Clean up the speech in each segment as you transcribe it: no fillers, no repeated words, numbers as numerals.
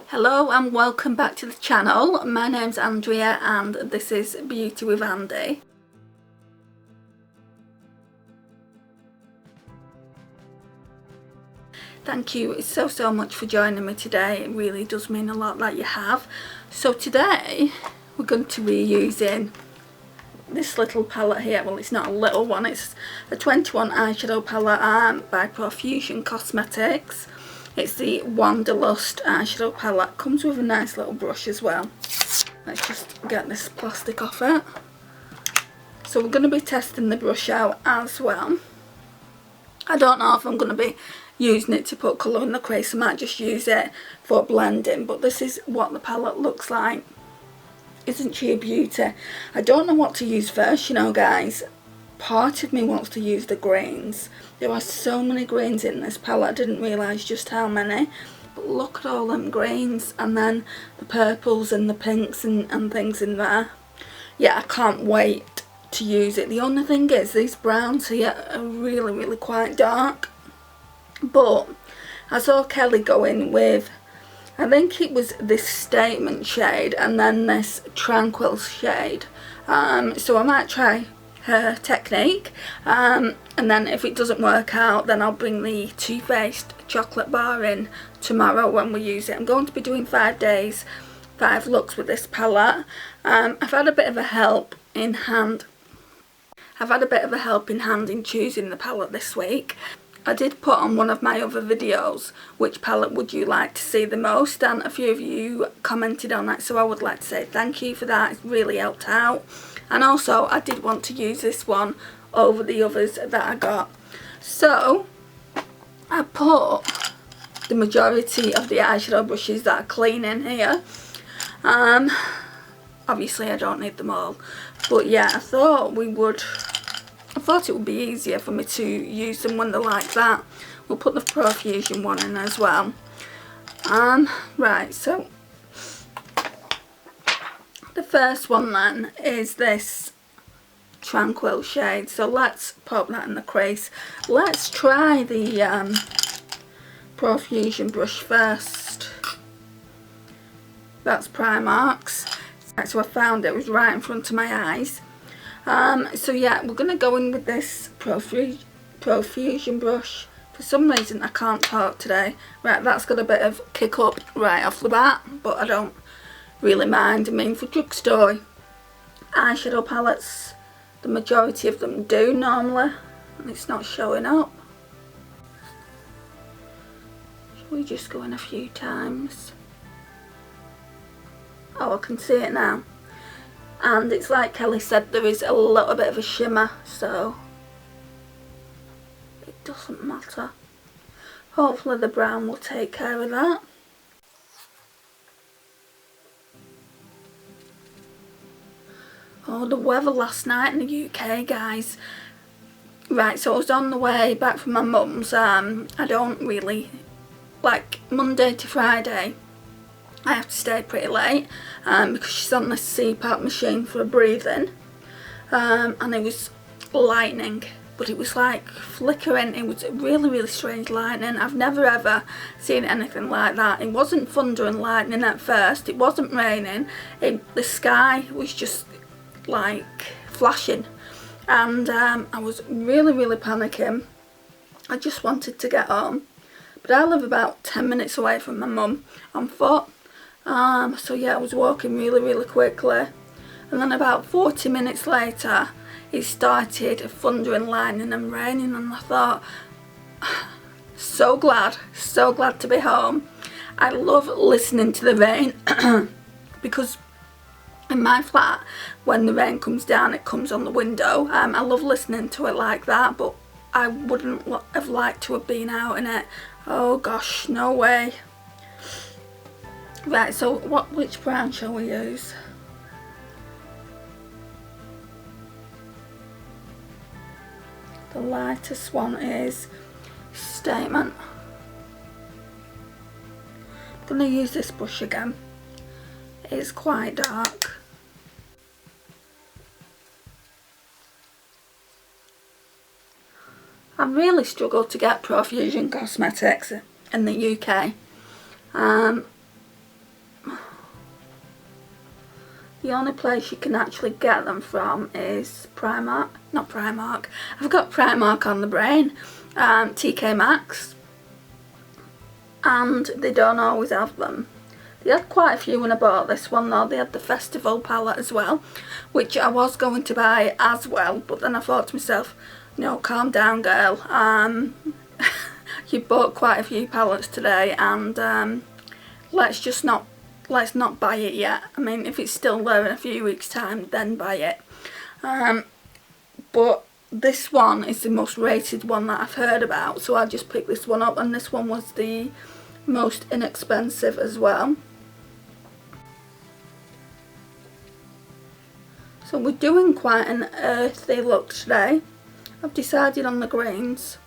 Hello and welcome back to the channel. My name's Andrea and this is Beauty with Andy. Thank you so much for joining me today. It really does mean a lot that you have. So today we're going to be using this little palette here. Well, it's not a little one, it's a 21 eyeshadow palette by Profusion Cosmetics. It's the Wanderlust eyeshadow palette. Comes with a nice little brush as well. Let's just get this plastic off it. So we're going to be testing the brush out as well. I don't know if I'm going to be using it to put colour in the crease. I might just use it for blending, but this is what the palette looks like. Isn't she a beauty? I don't know what to use first, you know, guys. Part of me wants to use the greens. There are so many greens in this palette. I didn't realise just how many. But look at all them greens. And then the purples and the pinks and things in there. Yeah, I can't wait to use it. The only thing is these browns here are really quite dark. But I saw Kelly go in with, I think it was this Statement shade and then this Tranquil shade. So I might try her technique, and then if it doesn't work out, then I'll bring the Too Faced chocolate bar in tomorrow when we use it. I'm going to be doing 5 days, 5 looks with this palette. I've had a bit of a help in hand. In choosing the palette this week. I did put on one of my other videos, which palette would you like to see the most, and a few of you commented on that, so I would like to say thank you for that. It's really helped out. And also I did want to use this one over the others that I got. So I put the majority of the eyeshadow brushes that are clean in here. Obviously I don't need them all, but yeah, I thought it would be easier for me to use them when they're like that. We'll put the Profusion one in as well. Right, so the first one then is this Tranquil shade. So let's pop that in the crease. Let's try the Profusion brush first. That's Primark's. Right, so I found it was right in front of my eyes. So yeah, we're going to go in with this Profusion brush. For some reason I can't talk today. Right, that's got a bit of kick up right off the bat, but I don't really mind. I mean, for drugstore eyeshadow palettes, the majority of them do normally, and it's not showing up. Shall we just go in a few times? Oh, I can see it now. And it's like Kelly said, there is a little bit of a shimmer, so it doesn't matter. Hopefully the brown will take care of that. Oh, the weather last night in the UK, guys. Right, so I was on the way back from my mum's. I don't really, like Monday to Friday, I have to stay pretty late because she's on the CPAP machine for breathing, and it was lightning, but it was like flickering. It was really strange lightning. I've never ever seen anything like that. It wasn't thunder and lightning at first, it wasn't raining, the sky was just like flashing, and I was really panicking. I just wanted to get home, but I live about 10 minutes away from my mum on foot. So yeah, I was walking really quickly, and then about 40 minutes later it started thundering, lightning and raining, and I thought, so glad to be home. I love listening to the rain because in my flat, when the rain comes down, it comes on the window. I love listening to it like that, but I wouldn't have liked to have been out in it. Oh gosh, no way. Right, so which brown shall we use? The lightest one is Statement. I'm going to use this brush again. It's quite dark. I really struggled to get Profusion Cosmetics in the UK. The only place you can actually get them from is Primark. Not Primark. I've got Primark on the brain. TK Maxx. And they don't always have them. They had quite a few when I bought this one though. They had the festival palette as well, which I was going to buy as well, but then I thought to myself, no, calm down girl. You bought quite a few palettes today, and let's not buy it yet. I mean, if it's still there in a few weeks time, then buy it. But this one is the most rated one that I've heard about, so I just picked this one up, and this one was the most inexpensive as well. So we're doing quite an earthy look today. I've decided on the greens.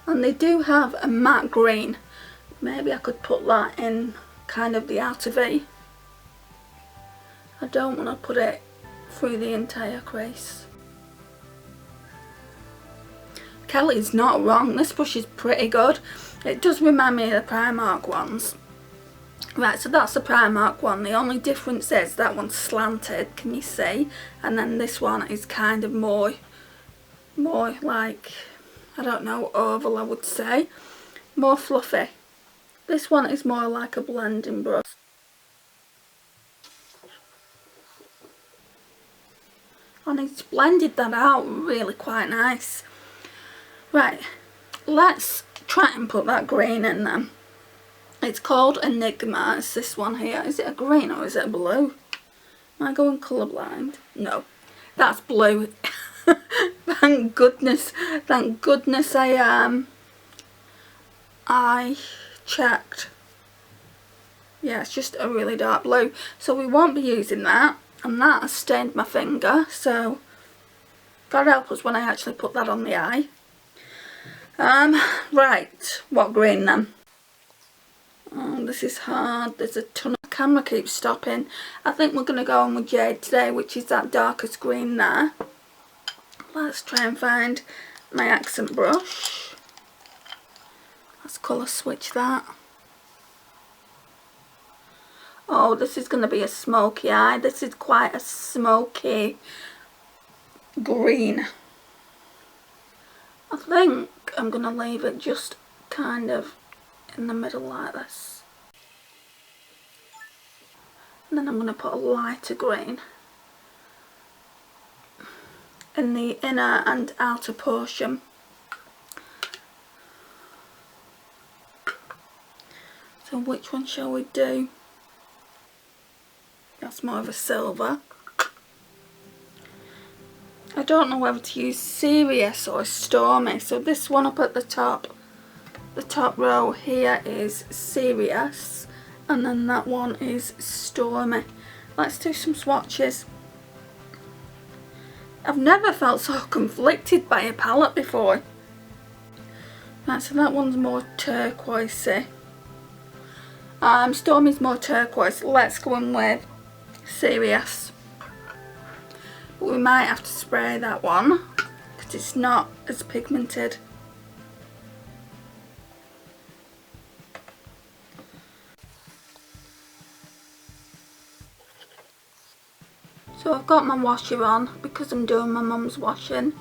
And they do have a matte green. Maybe I could put that in kind of the outer V. I don't want to put it through the entire crease. Kelly's not wrong, this brush is pretty good. It does remind me of the Primark ones. Right, so that's the Primark one. The only difference is that one's slanted, can you see? And then this one is kind of more like, I don't know, oval I would say. More fluffy. This one is more like a blending brush. And it's blended that out really quite nice. Right, let's try and put that green in then. It's called Enigma. It's this one here. Is it a green or is it a blue? Am I going colourblind? No, that's blue. Thank goodness. Thank goodness I checked. Yeah, it's just a really dark blue. So we won't be using that. And that has stained my finger. So God help us when I actually put that on the eye. Right, what green then? Oh, this is hard. There's a ton of camera keeps stopping. I think we're going to go on with Jade today, which is that darkest green there. Let's try and find my accent brush. Let's colour switch that. Oh, this is going to be a smoky eye. This is quite a smoky green. I think I'm going to leave it just kind of in the middle like this. And then I'm going to put a lighter green in the inner and outer portion. So which one shall we do? That's more of a silver. I don't know whether to use Serious or Stormy. So this one up at the top row here is Serious, and then that one is Stormy. Let's do some swatches. I've never felt so conflicted by a palette before. Right, so that one's more turquoisey. Stormy's more turquoise. Let's go in with Serious. But we might have to spray that one because it's not as pigmented. So I've got my washer on because I'm doing my mum's washing.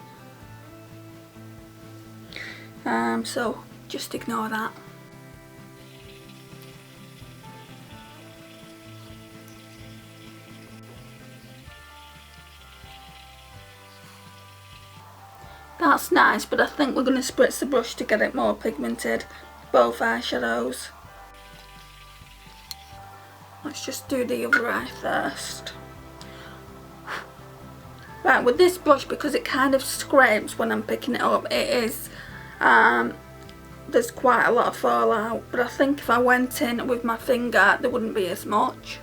So just ignore that. That's nice, but I think we're going to spritz the brush to get it more pigmented. Both eyeshadows. Let's just do the other eye first. Right, with this brush, because it kind of scrapes when I'm picking it up, it is, there's quite a lot of fallout, but I think if I went in with my finger, there wouldn't be as much.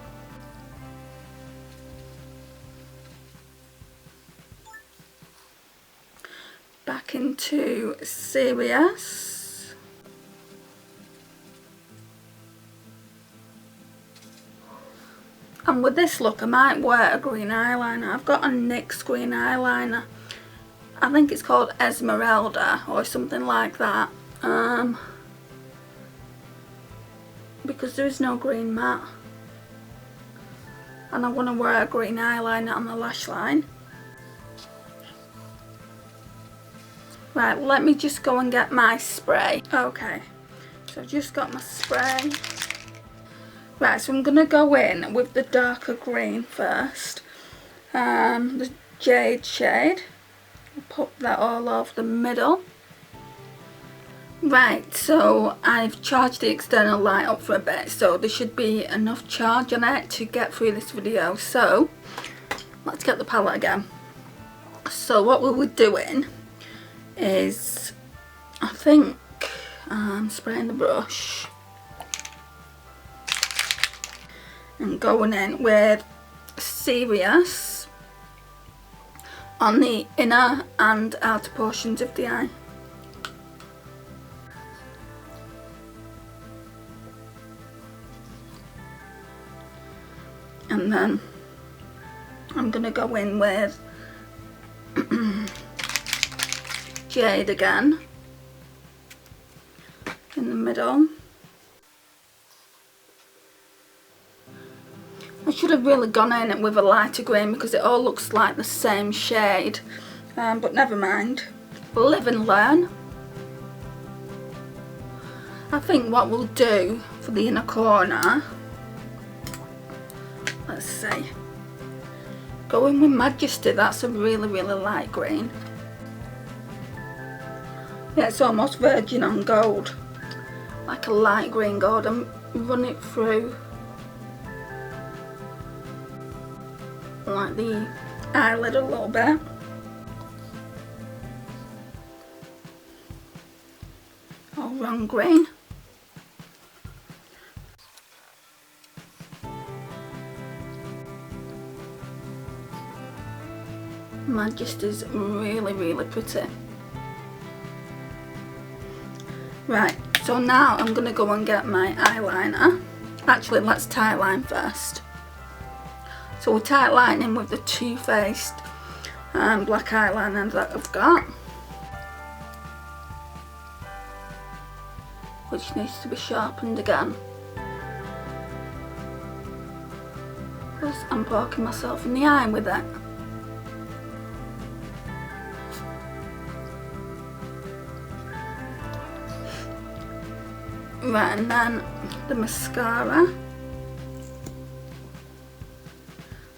Back into Serious. And with this look, I might wear a green eyeliner. I've got a NYX green eyeliner. I think it's called Esmeralda or something like that. Because there is no green matte. and I want to wear a green eyeliner on the lash line. Right, let me just go and get my spray. Okay, so I've just got my spray. Right, so I'm going to go in with the darker green first. The jade shade. I'll put that all over the middle. Right, so I've charged the external light up for a bit, so there should be enough charge on it to get through this video. So let's get the palette again. So what we were doing is, I think I'm spraying the brush and going in with Serious on the inner and outer portions of the eye. And then I'm going to go in with Jade again in the middle. I should have really gone in with a lighter green because it all looks like the same shade, but never mind. Live and learn. I think what we'll do for the inner corner, let's see, go in with Majesty. That's a really light green. Yeah, it's almost virgin on gold, like a light green gold, and run it through like the eyelid a little bit. Oh, wrong green. Majesty's really pretty. Right, so now I'm going to go and get my eyeliner. Actually, let's tight line first. So we're tight lining with the Too Faced black eyeliner that I've got, which needs to be sharpened again, because I'm poking myself in the eye with it. Right, and then the mascara.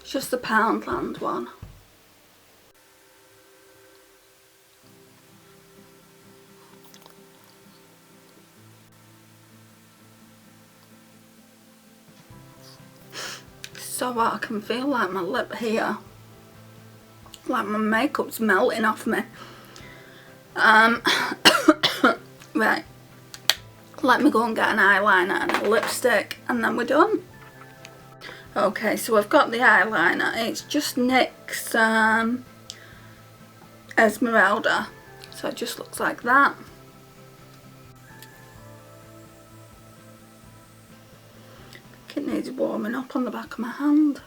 Just the Poundland one. So what, I can feel like my lip here, like my makeup's melting off me. Right, let me go and get an eyeliner and a lipstick and then we're done. Okay, so I've got the eyeliner. It's just NYX Esmeralda, so it just looks like that. I think it needs warming up on the back of my hand.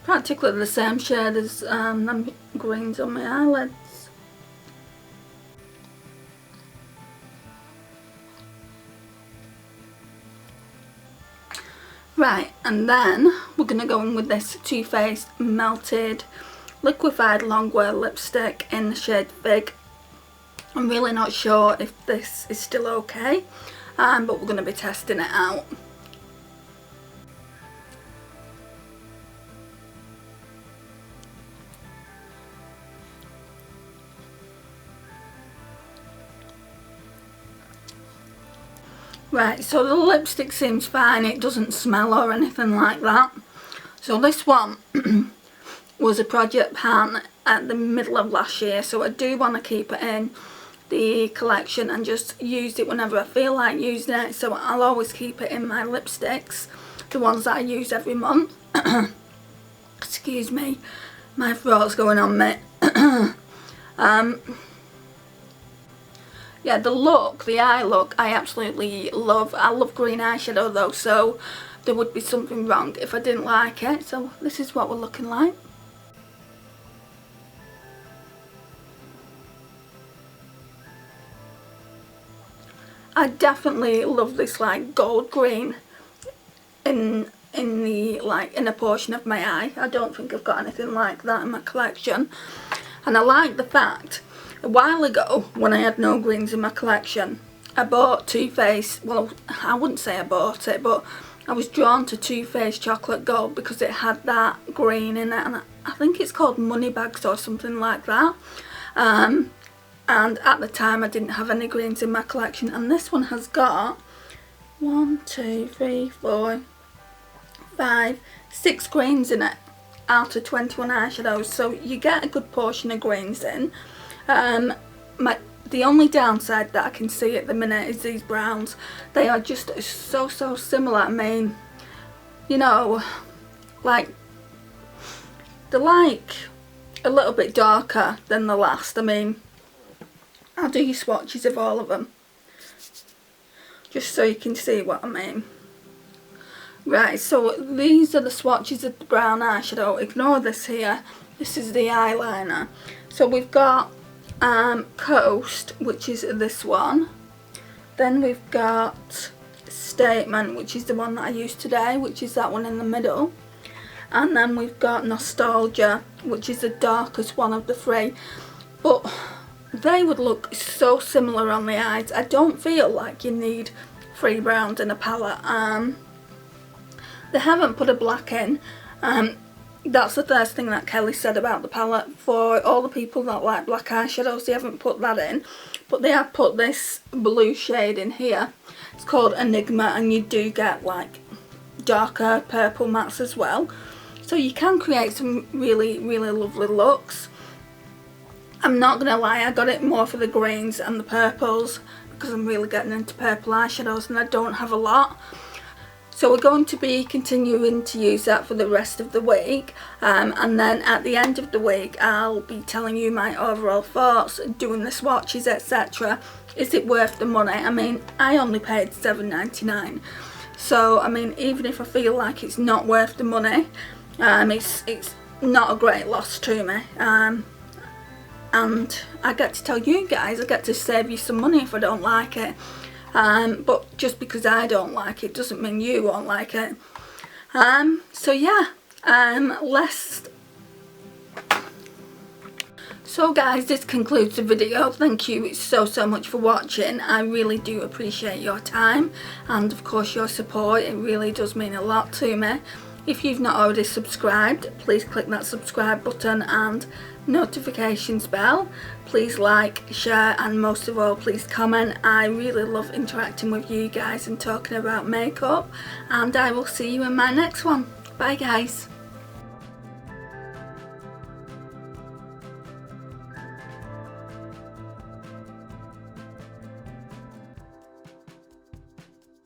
Practically the same shade as them greens on my eyelids. Right, and then we're going to go in with this Too Faced Melted Liquefied Longwear Lipstick in the shade Fig. I'm really not sure if this is still okay, but we're going to be testing it out. Right, so the lipstick seems fine, it doesn't smell or anything like that. So this one was a project pan at the middle of last year, so I do want to keep it in the collection and just use it whenever I feel like using it. So I'll always keep it in my lipsticks, the ones that I use every month. Excuse me, my throat's going on me. Yeah, the look, the eye look, I absolutely love. I love green eyeshadow though, so there would be something wrong if I didn't like it. So this is what we're looking like. I definitely love this like gold green in the like inner portion of my eye. I don't think I've got anything like that in my collection. And I like the fact, a while ago when I had no greens in my collection, I bought Too Faced, well I wouldn't say I bought it, but I was drawn to Too Faced Chocolate Gold because it had that green in it, and I think it's called Moneybags or something like that. And at the time I didn't have any greens in my collection, and this one has got 1, 2, 3, 4, 5, 6 greens in it out of 21 eyeshadows, so you get a good portion of greens in. The only downside that I can see at the minute is these browns. They are just so similar. I mean, you know, like, they're like a little bit darker than the last. I mean, I'll do you swatches of all of them just so you can see what I mean. Right, so these are the swatches of the brown eyeshadow. Ignore this here. This is the eyeliner. So we've got Coast, which is this one. Then we've got Statement, which is the one that I used today, which is that one in the middle. And then we've got Nostalgia, which is the darkest one of the three. But they would look so similar on the eyes. I don't feel like you need 3 browns in a palette. They haven't put a black in. That's the first thing that Kelly said about the palette. For all the people that like black eyeshadows, they haven't put that in. But they have put this blue shade in here. It's called Enigma, and you do get like darker purple mattes as well. So you can create some really lovely looks. I'm not going to lie, I got it more for the greens and the purples because I'm really getting into purple eyeshadows and I don't have a lot. So we're going to be continuing to use that for the rest of the week, and then at the end of the week I'll be telling you my overall thoughts, doing the swatches, etc. Is it worth the money? I mean, I only paid $7.99, so I mean, even if I feel like it's not worth the money, it's not a great loss to me. And I get to tell you guys, I get to save you some money if I don't like it. But just because I don't like it doesn't mean you won't like it. So yeah, So guys, this concludes the video. Thank you so much for watching. I really do appreciate your time and of course your support. It really does mean a lot to me. If you've not already subscribed, please click that subscribe button and notifications bell. Please like, share, and most of all please comment. I really love interacting with you guys and talking about makeup, and I will see you in my next one. Bye guys.